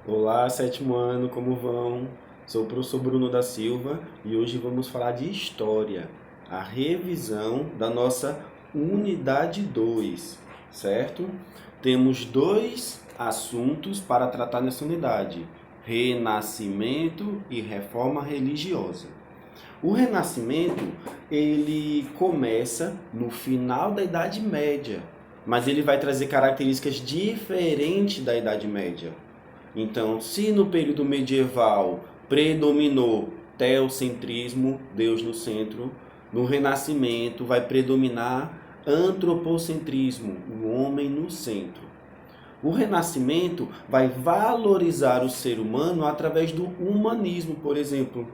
Olá, sétimo ano, como vão? Sou o professor Bruno da Silva e hoje vamos falar de história, a revisão da nossa unidade 2, certo? Temos dois assuntos para tratar nessa unidade: renascimento e reforma religiosa. O Renascimento, ele começa no final da Idade Média, mas ele vai trazer características diferentes da Idade Média. Então, se no período medieval predominou teocentrismo, Deus no centro, no Renascimento vai predominar antropocentrismo, o homem no centro. O Renascimento vai valorizar o ser humano através do humanismo, por exemplo.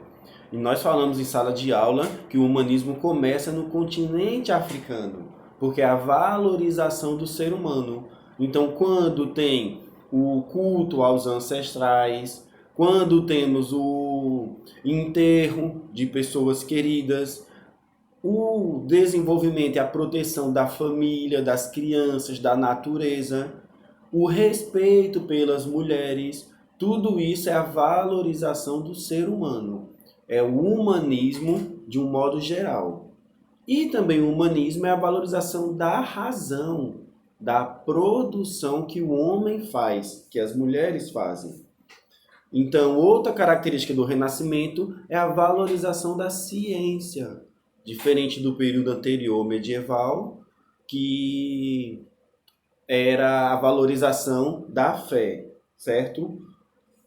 E nós falamos em sala de aula que o humanismo começa no continente africano, porque é a valorização do ser humano. Então, quando tem o culto aos ancestrais, quando temos o enterro de pessoas queridas, o desenvolvimento e a proteção da família, das crianças, da natureza, o respeito pelas mulheres, tudo isso é a valorização do ser humano. É o humanismo de um modo geral. E também o humanismo é a valorização da razão, da produção que o homem faz, que as mulheres fazem. Então, outra característica do Renascimento é a valorização da ciência, diferente do período anterior medieval, que era a valorização da fé, certo?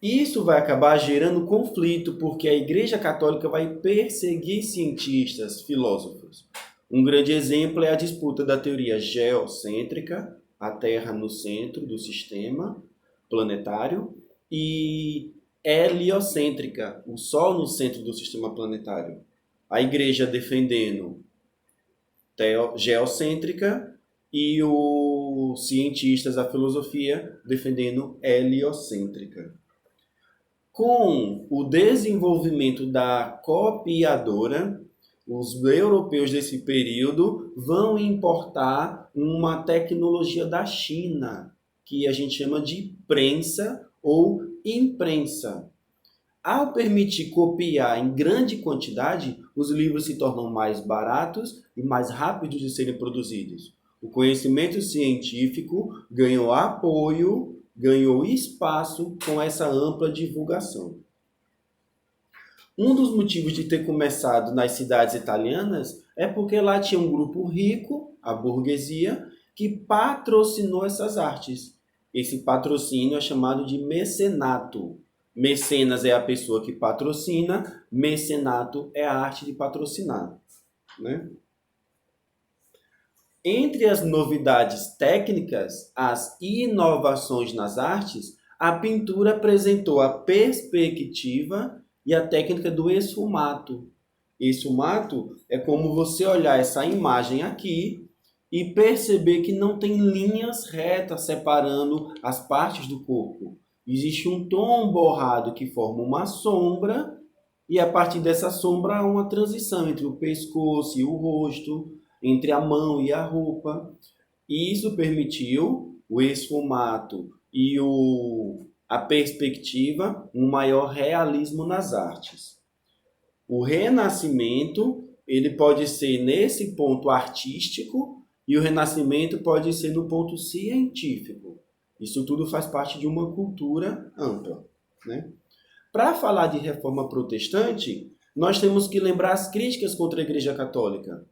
Isso vai acabar gerando conflito, porque a Igreja Católica vai perseguir cientistas, filósofos. Um grande exemplo é a disputa da teoria geocêntrica, a Terra no centro do sistema planetário, e heliocêntrica, o Sol no centro do sistema planetário. A Igreja defendendo geocêntrica e os cientistas, a filosofia, defendendo heliocêntrica. Com o desenvolvimento da copiadora, os europeus desse período vão importar uma tecnologia da China, que a gente chama de prensa ou imprensa. Ao permitir copiar em grande quantidade, os livros se tornam mais baratos e mais rápidos de serem produzidos. O conhecimento científico ganhou apoio, ganhou espaço com essa ampla divulgação. Um dos motivos de ter começado nas cidades italianas é porque lá tinha um grupo rico, a burguesia, que patrocinou essas artes. Esse patrocínio é chamado de mecenato. Mecenas é a pessoa que patrocina, mecenato é a arte de patrocinar, né? Entre as novidades técnicas, as inovações nas artes, a pintura apresentou a perspectiva e a técnica do esfumato. Esfumato é como você olhar essa imagem aqui e perceber que não tem linhas retas separando as partes do corpo. Existe um tom borrado que forma uma sombra e a partir dessa sombra há uma transição entre o pescoço e o rosto, entre a mão e a roupa. E isso permitiu o esfumato e a perspectiva, um maior realismo nas artes. O Renascimento, ele pode ser nesse ponto artístico e o Renascimento pode ser no ponto científico. Isso tudo faz parte de uma cultura ampla, né? Para falar de reforma protestante, nós temos que lembrar as críticas contra a Igreja Católica.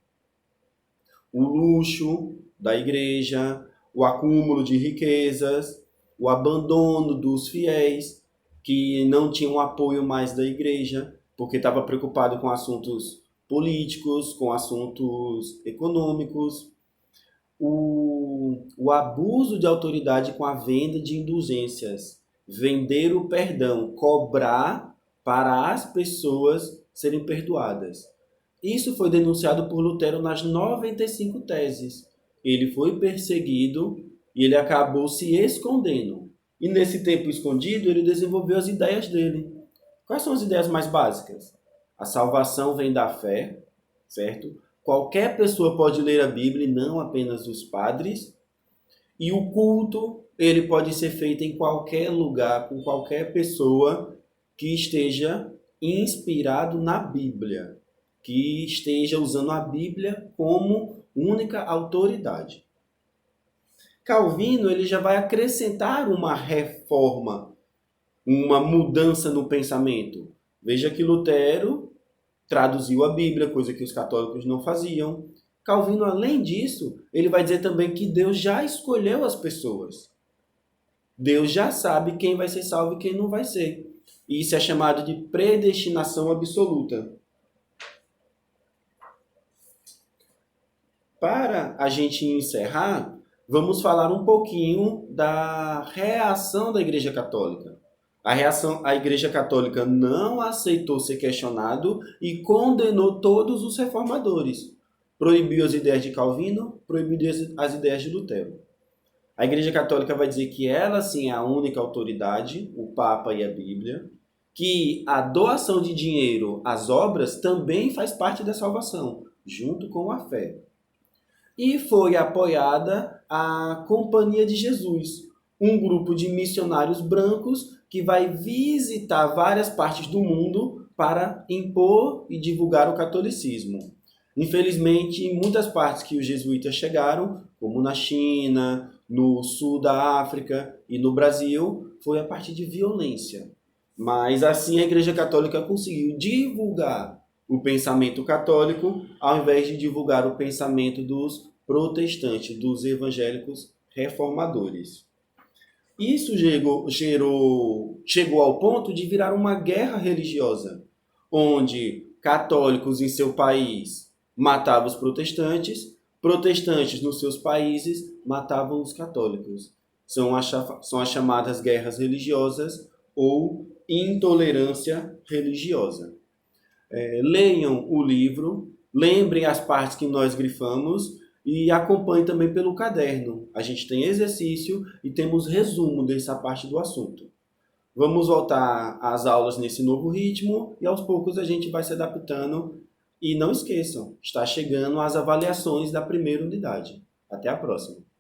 O luxo da igreja, o acúmulo de riquezas, o abandono dos fiéis, que não tinham apoio mais da igreja, porque estava preocupado com assuntos políticos, com assuntos econômicos, o abuso de autoridade com a venda de indulgências, vender o perdão, cobrar para as pessoas serem perdoadas. Isso foi denunciado por Lutero nas 95 teses. Ele foi perseguido e ele acabou se escondendo. E nesse tempo escondido, ele desenvolveu as ideias dele. Quais são as ideias mais básicas? A salvação vem da fé, certo? Qualquer pessoa pode ler a Bíblia, e não apenas os padres. E o culto, ele pode ser feito em qualquer lugar, com qualquer pessoa que esteja inspirado na Bíblia, que esteja usando a Bíblia como única autoridade. Calvino ele já vai acrescentar uma reforma, uma mudança no pensamento. Veja que Lutero traduziu a Bíblia, coisa que os católicos não faziam. Calvino, além disso, ele vai dizer também que Deus já escolheu as pessoas. Deus já sabe quem vai ser salvo e quem não vai ser. E isso é chamado de predestinação absoluta. Para a gente encerrar, vamos falar um pouquinho da reação da Igreja Católica. A Igreja Católica não aceitou ser questionado e condenou todos os reformadores. Proibiu as ideias de Calvino, proibiu as ideias de Lutero. A Igreja Católica vai dizer que ela sim é a única autoridade, o Papa e a Bíblia, que a doação de dinheiro às obras também faz parte da salvação, junto com a fé. E foi apoiada a Companhia de Jesus, um grupo de missionários brancos que vai visitar várias partes do mundo para impor e divulgar o catolicismo. Infelizmente, em muitas partes que os jesuítas chegaram, como na China, no sul da África e no Brasil, foi a partir de violência. Mas assim a Igreja Católica conseguiu divulgar o pensamento católico ao invés de divulgar o pensamento dos protestantes, dos evangélicos reformadores. Isso chegou ao ponto de virar uma guerra religiosa, onde católicos em seu país matavam os protestantes, protestantes nos seus países matavam os católicos. São as chamadas guerras religiosas ou intolerância religiosa. Leiam o livro, lembrem as partes que nós grifamos e acompanhem também pelo caderno. A gente tem exercício e temos resumo dessa parte do assunto. Vamos voltar às aulas nesse novo ritmo e aos poucos a gente vai se adaptando. E não esqueçam, está chegando as avaliações da primeira unidade. Até a próxima!